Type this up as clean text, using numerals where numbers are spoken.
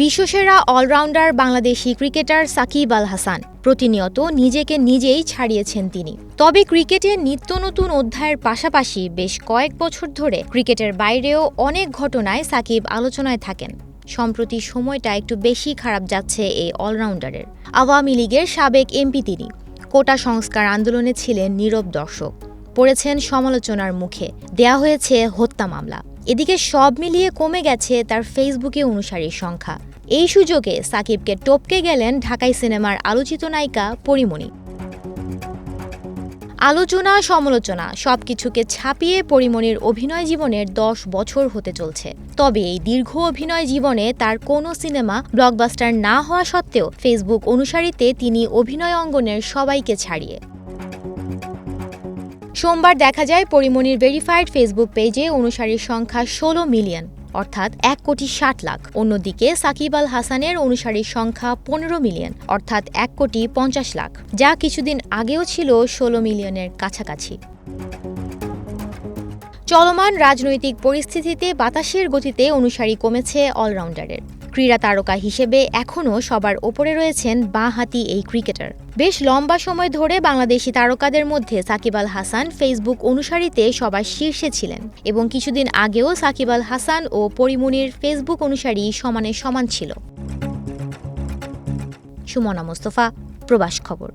বিশ্বসেরা allrounder Bangladeshi cricketer Shakib Al Hasan প্রতিনিয়ত নিজেকে নিজেই ছাড়িয়েছেন তিনি। তবে ক্রিকেটের নিত্য নতুন অধ্যায়ের পাশাপাশি বেশ কয়েক বছর ধরে ক্রিকেটের বাইরেও অনেক ঘটনায় সাকিব আলোচনায় থাকেন। সম্প্রতি সময়টা একটু বেশি খারাপ যাচ্ছে এই অলরাউন্ডারের। আওয়ামী লীগের সাবেক এমপি তিনি। কোটা সংস্কার আন্দোলনে ছিলেন নীরব দর্শক, পড়েছেন সমালোচনার মুখে, দেয়া হয়েছে হত্যা মামলা। এদিকে সব মিলিয়ে কমে গেছে তার ফেসবুকে অনুসারীর সংখ্যা। এই সুযোগে সাকিবকে টপকে গেলেন ঢাকাই সিনেমার আলোচিত নায়িকা পরীমনি। আলোচনা সমালোচনা সবকিছুকে ছাপিয়ে পরীমনির অভিনয় জীবনের 10 বছর হতে চলছে। তবে এই দীর্ঘ অভিনয় জীবনে তার কোনো সিনেমা ব্লকবাস্টার না হওয়া সত্ত্বেও ফেসবুক অনুসারীতে তিনি অভিনয় অঙ্গনের সবাইকে ছাড়িয়ে। সোমবার দেখা যায় পরীমনির ভেরিফাইড ফেসবুক পেজে অনুসারীর সংখ্যা 16 মিলিয়ন, অর্থাৎ 1,60,00,000। অন্যদিকে সাকিব আল হাসানের অনুসারীর সংখ্যা 15 মিলিয়ন, অর্থাৎ 1,50,00,000, যা কিছুদিন আগেও ছিল 16 মিলিয়নের কাছাকাছি। চলমান রাজনৈতিক পরিস্থিতিতে বাতাসের গতিতে অনুসারী কমেছে অলরাউন্ডারের। ক্রীড়া তারকা হিসেবে এখনও সবার ওপরে রয়েছেন বাঁহাতি এই ক্রিকেটার। বেশ লম্বা সময় ধরে বাংলাদেশি তারকাদের মধ্যে সাকিব আল হাসান ফেসবুক অনুসারীতে সবার শীর্ষে ছিলেন এবং কিছুদিন আগেও সাকিব আল হাসান ও পরীমনির ফেসবুক অনুসারী সমানে সমান ছিল। সুমনা মোস্তফা, প্রবাস খবর।